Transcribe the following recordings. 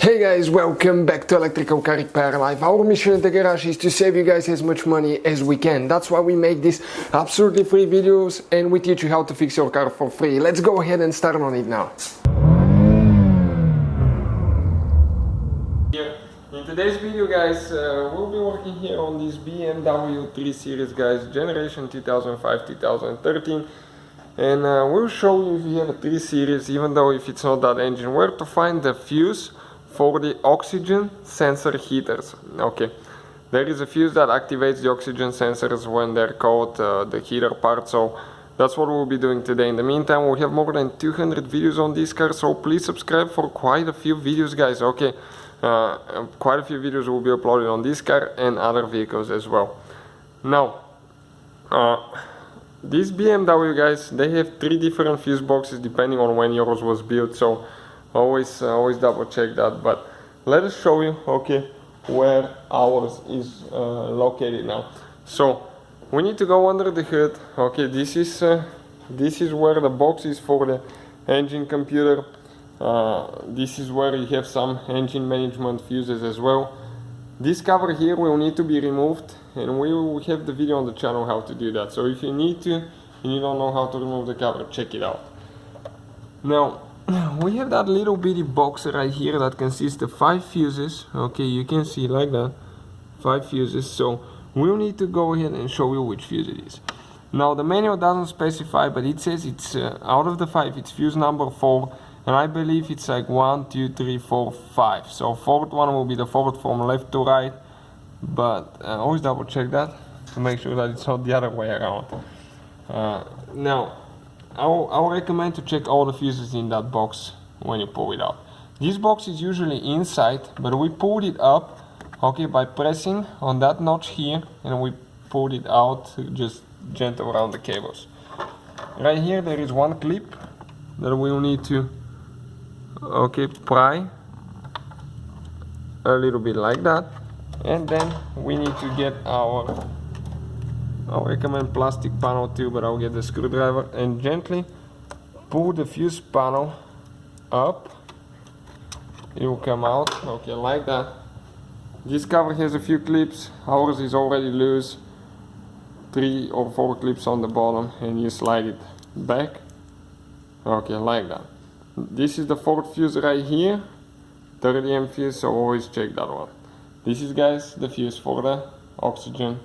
Hey guys, welcome back to Electrical Car Repair Live. Our mission in the garage is to save you guys as much money as we can. That's why we make these absolutely free videos and we teach you how to fix your car for free. Let's go ahead and start on it now. In today's video guys, we'll be working here on this BMW 3 Series guys, generation 2005-2013. And we'll show you if you have a 3 Series, even though if it's not that engine, where to find the fuse for the oxygen sensor heaters. Okay, there is a fuse that activates the oxygen sensors when they're caught, the heater part, so that's what we'll be doing today. In the meantime, we have more than 200 videos on this car, so please subscribe for quite a few videos guys, okay? Quite a few videos will be uploaded on this car and other vehicles as well. Now, these BMW guys, they have 3 different fuse boxes depending on when yours was built, so always double check that. But let us show you, okay, where ours is located now. So we need to go under the hood. Okay, this is where the box is for the engine computer. This is where you have some engine management fuses as well. This cover here will need to be removed, and we will have the video on the channel how to do that. So if you need to, and you don't know how to remove the cover, check it out. Now, we have that little bitty box right here that consists of 5 fuses. Okay, you can see like that, 5 fuses. So we'll need to go ahead and show you which fuse it is. Now the manual doesn't specify, but it says it's out of the 5, it's fuse number 4. And I believe it's like 1, 2, 3, 4, 5. So 4th one will be the 4th from left to right. But always double check that to make sure that it's not the other way around. Now, I'll recommend to check all the fuses in that box when you pull it out. This box is usually inside, but we pulled it up, okay, by pressing on that notch here, and we pulled it out just gentle around the cables. Right here there is one clip that we will need to, okay, pry a little bit like that, and then we need to get our, I'll recommend plastic panel too, but I'll get the screwdriver and gently pull the fuse panel up. It will come out, okay, like that. This cover has a few clips, ours is already loose, 3 or 4 clips on the bottom, and you slide it back, okay, like that. This is the 4th fuse right here, 30 amp fuse, so always check that one. This is guys the fuse for the oxygen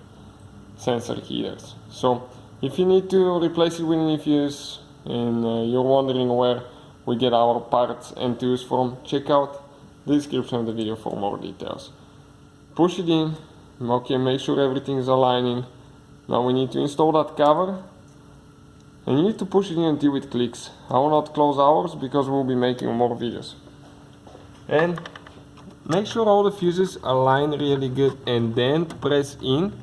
sensor heaters. So if you need to replace it with any fuse and you're wondering where we get our parts and tools from, check out the description of the video for more details. Push it in, okay, make sure everything is aligning. Now we need to install that cover. And you need to push it in until it clicks. I will not close ours because we'll be making more videos. And make sure all the fuses align really good and then press in.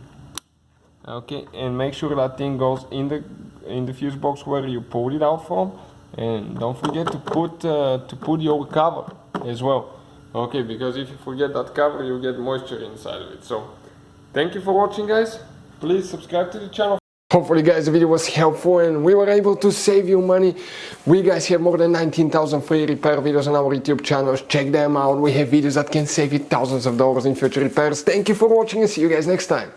Okay, and make sure that thing goes in the fuse box where you pulled it out from. And don't forget to put your cover as well. Okay, because if you forget that cover, you get moisture inside of it. So thank you for watching guys. Please subscribe to the channel. Hopefully guys the video was helpful and we were able to save you money. We guys have more than 19,000 free repair videos on our YouTube channels. Check them out. We have videos that can save you thousands of dollars in future repairs. Thank you for watching and see you guys next time.